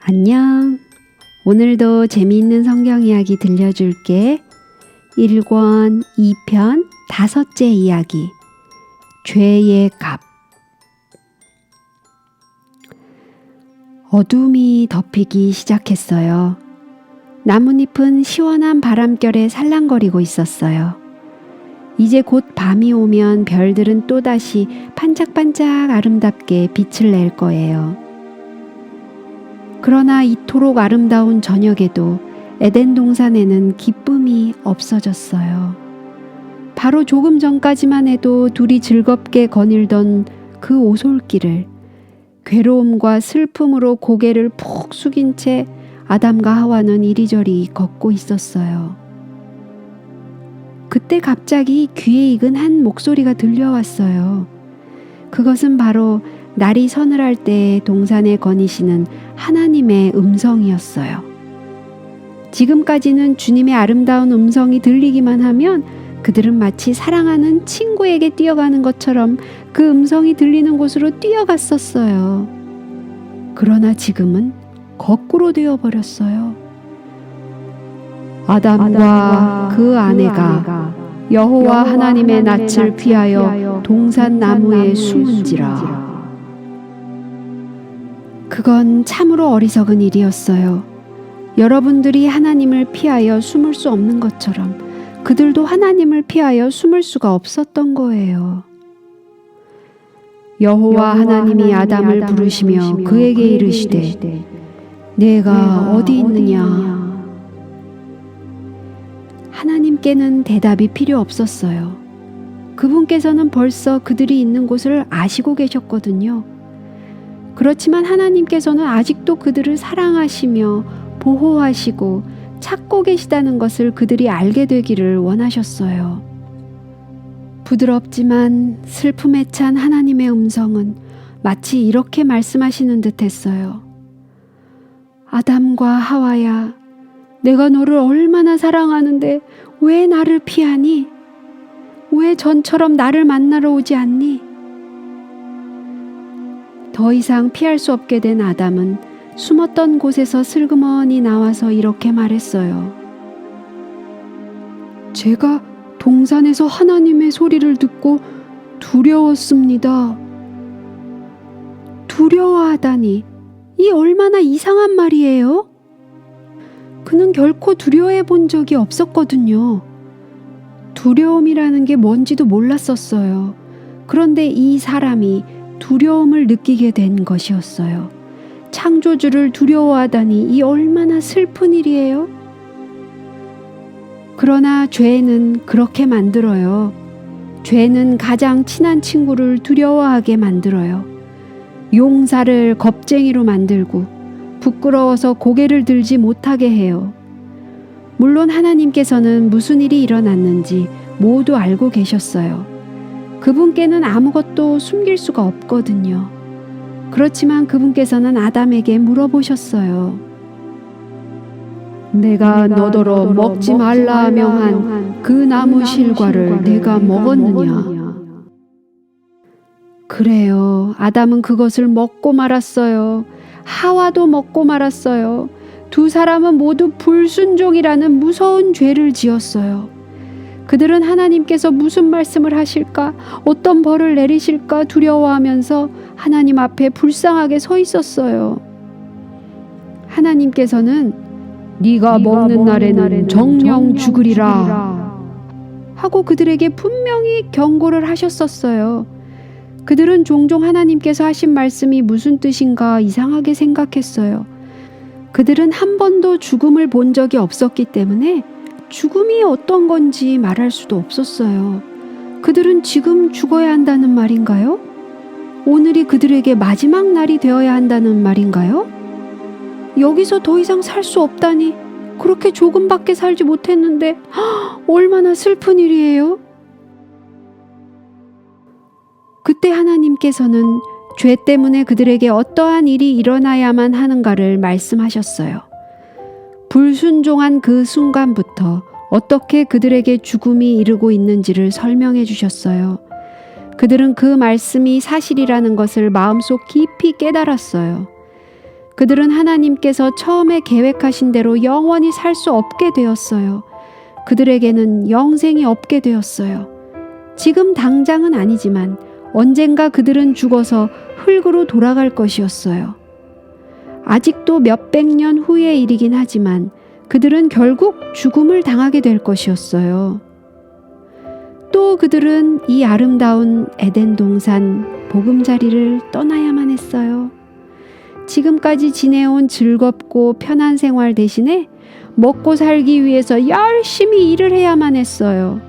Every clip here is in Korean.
안녕. 오늘도 재미있는 성경 이야기 들려줄게. 1권 2편 5째 이야기. 죄의 값. 어둠이 덮이기 시작했어요. 나뭇잎은 시원한 바람결에 살랑거리고 있었어요. 이제 곧 밤이 오면 별들은 또다시 반짝반짝 아름답게 빛을 낼 거예요. 그러나 이토록 아름다운 저녁에도 에덴 동산에는 기쁨이 없어졌어요. 바로 조금 전까지만 해도 둘이 즐겁게 거닐던 그 오솔길을 괴로움과 슬픔으로 고개를 푹 숙인 채 아담과 하와는 이리저리 걷고 있었어요. 그때 갑자기 귀에 익은 한 목소리가 들려왔어요. 그것은 바로 날이 서늘할 때 동산에 거니시는 하나님의 음성이었어요. 지금까지는 주님의 아름다운 음성이 들리기만 하면 그들은 마치 사랑하는 친구에게 뛰어가는 것처럼 그 음성이 들리는 곳으로 뛰어갔었어요. 그러나 지금은 거꾸로 되어버렸어요. 아담과 그 아내가 여호와 하나님의 낯을 피하여 동산 나무에 숨은지라. 그건 참으로 어리석은 일이었어요. 여러분들이 하나님을 피하여 숨을 수 없는 것처럼 그들도 하나님을 피하여 숨을 수가 없었던 거예요. 여호와 하나님이 아담을 부르시며 그에게 이르시되 내가 어디 있느냐. 하나님께는 대답이 필요 없었어요. 그분께서는 벌써 그들이 있는 곳을 아시고 계셨거든요. 그렇지만 하나님께서는 아직도 그들을 사랑하시며 보호하시고 찾고 계시다는 것을 그들이 알게 되기를 원하셨어요. 부드럽지만 슬픔에 찬 하나님의 음성은 마치 이렇게 말씀하시는 듯 했어요. 아담과 하와야, 내가 너를 얼마나 사랑하는데 왜 나를 피하니? 왜 전처럼 나를 만나러 오지 않니? 더 이상 피할 수 없게 된 아담은 숨었던 곳에서 슬그머니 나와서 이렇게 말했어요. 제가 동산에서 하나님의 소리를 듣고 두려웠습니다. 두려워하다니, 이 얼마나 이상한 말이에요? 그는 결코 두려워해 본 적이 없었거든요. 두려움이라는 게 뭔지도 몰랐었어요. 그런데 이 사람이 두려움을 느끼게 된 것이었어요. 창조주를 두려워하다니 이 얼마나 슬픈 일이에요? 그러나 죄는 그렇게 만들어요. 죄는 가장 친한 친구를 두려워하게 만들어요. 용사를 겁쟁이로 만들고 부끄러워서 고개를 들지 못하게 해요. 물론 하나님께서는 무슨 일이 일어났는지 모두 알고 계셨어요. 그분께는 아무것도 숨길 수가 없거든요. 그렇지만 그분께서는 아담에게 물어보셨어요. 내가 너더러 먹지 말라 명한 그 나무 실과를 내가 먹었느냐? 그래요. 아담은 그것을 먹고 말았어요. 하와도 먹고 말았어요. 두 사람은 모두 불순종이라는 무서운 죄를 지었어요. 그들은 하나님께서 무슨 말씀을 하실까, 어떤 벌을 내리실까 두려워하면서 하나님 앞에 불쌍하게 서 있었어요. 하나님께서는 네가 먹는 날에는 정령 죽으리라 하고 그들에게 분명히 경고를 하셨었어요. 그들은 종종 하나님께서 하신 말씀이 무슨 뜻인가 이상하게 생각했어요. 그들은 한 번도 죽음을 본 적이 없었기 때문에 죽음이 어떤 건지 말할 수도 없었어요. 그들은 지금 죽어야 한다는 말인가요? 오늘이 그들에게 마지막 날이 되어야 한다는 말인가요? 여기서 더 이상 살 수 없다니, 그렇게 조금밖에 살지 못했는데 얼마나 슬픈 일이에요? 그때 하나님께서는 죄 때문에 그들에게 어떠한 일이 일어나야만 하는가를 말씀하셨어요. 불순종한 그 순간부터 어떻게 그들에게 죽음이 이르고 있는지를 설명해 주셨어요. 그들은 그 말씀이 사실이라는 것을 마음속 깊이 깨달았어요. 그들은 하나님께서 처음에 계획하신 대로 영원히 살 수 없게 되었어요. 그들에게는 영생이 없게 되었어요. 지금 당장은 아니지만 언젠가 그들은 죽어서 흙으로 돌아갈 것이었어요. 아직도 몇백 년 후의 일이긴 하지만 그들은 결국 죽음을 당하게 될 것이었어요. 또 그들은 이 아름다운 에덴 동산 보금자리를 떠나야만 했어요. 지금까지 지내온 즐겁고 편한 생활 대신에 먹고 살기 위해서 열심히 일을 해야만 했어요.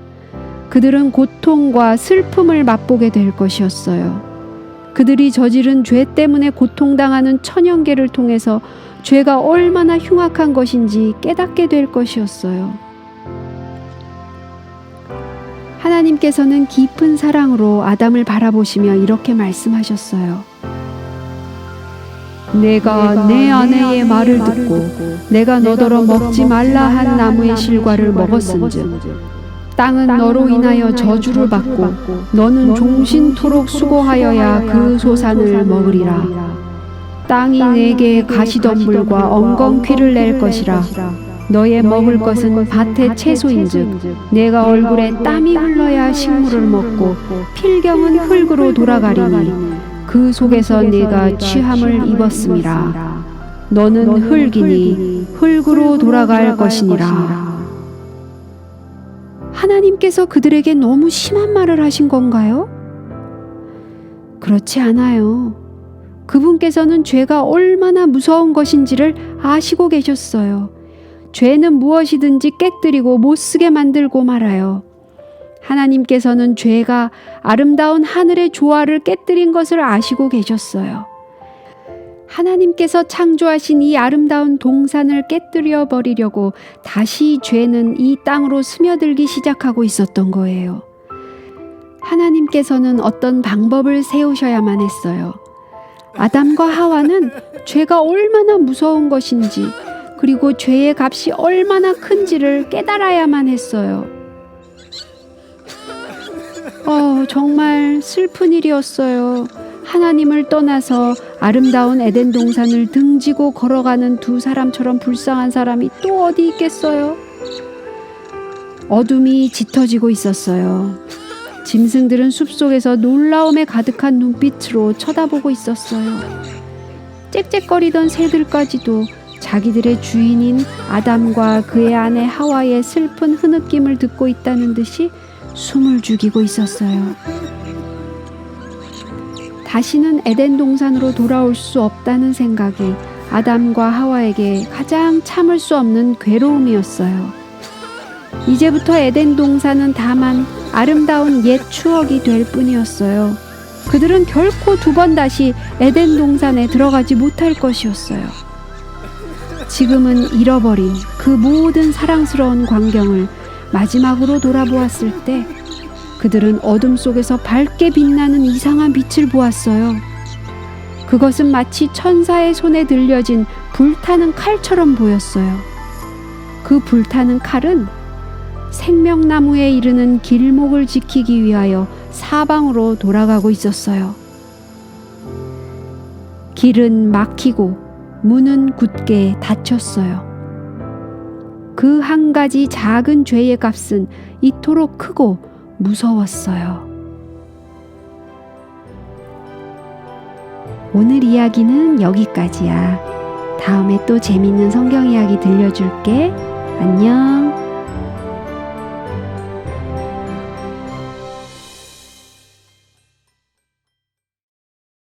그들은 고통과 슬픔을 맛보게 될 것이었어요. 그들이 저지른 죄 때문에 고통당하는 천연계를 통해서 죄가 얼마나 흉악한 것인지 깨닫게 될 것이었어요. 하나님께서는 깊은 사랑으로 아담을 바라보시며 이렇게 말씀하셨어요. 내가 내 아내의 말을 듣고 내가 너더러 먹지 말라 한 나무의 실과를 먹었은즉 땅은 너로 인하여 저주를 받고 너는 종신토록 수고하여야 그 소산을 먹으리라. 땅이 내게 가시덤불과 엉겅퀴를 낼 것이라. 너의 먹을 것은 밭의 채소인즉 내가 얼굴에 땀이 흘러야 식물을 먹고 필경은 흙으로 돌아가리니 그 속에서 내가 취함을 입었음이라. 너는 흙이니 흙으로 돌아갈 것이니라. 하나님께서 그들에게 너무 심한 말을 하신 건가요? 그렇지 않아요. 그분께서는 죄가 얼마나 무서운 것인지를 아시고 계셨어요. 죄는 무엇이든지 깨뜨리고 못쓰게 만들고 말아요. 하나님께서는 죄가 아름다운 하늘의 조화를 깨뜨린 것을 아시고 계셨어요. 하나님께서 창조하신 이 아름다운 동산을 깨뜨려 버리려고 다시 죄는 이 땅으로 스며들기 시작하고 있었던 거예요. 하나님께서는 어떤 방법을 세우셔야만 했어요. 아담과 하와는 죄가 얼마나 무서운 것인지 그리고 죄의 값이 얼마나 큰지를 깨달아야만 했어요. 정말 슬픈 일이었어요. 하나님을 떠나서 아름다운 에덴 동산을 등지고 걸어가는 두 사람처럼 불쌍한 사람이 또 어디 있겠어요? 어둠이 짙어지고 있었어요. 짐승들은 숲속에서 놀라움에 가득한 눈빛으로 쳐다보고 있었어요. 짹짹거리던 새들까지도 자기들의 주인인 아담과 그의 아내 하와의 슬픈 흐느낌을 듣고 있다는 듯이 숨을 죽이고 있었어요. 다시는 에덴 동산으로 돌아올 수 없다는 생각이 아담과 하와에게 가장 참을 수 없는 괴로움이었어요. 이제부터 에덴 동산은 다만 아름다운 옛 추억이 될 뿐이었어요. 그들은 결코 두 번 다시 에덴 동산에 들어가지 못할 것이었어요. 지금은 잃어버린 그 모든 사랑스러운 광경을 마지막으로 돌아보았을 때 그들은 어둠 속에서 밝게 빛나는 이상한 빛을 보았어요. 그것은 마치 천사의 손에 들려진 불타는 칼처럼 보였어요. 그 불타는 칼은 생명나무에 이르는 길목을 지키기 위하여 사방으로 돌아가고 있었어요. 길은 막히고 문은 굳게 닫혔어요. 그 한 가지 작은 죄의 값은 이토록 크고 무서웠어요. 오늘 이야기는 여기까지야. 다음에 또 재밌는 성경 이야기 들려줄게. 안녕.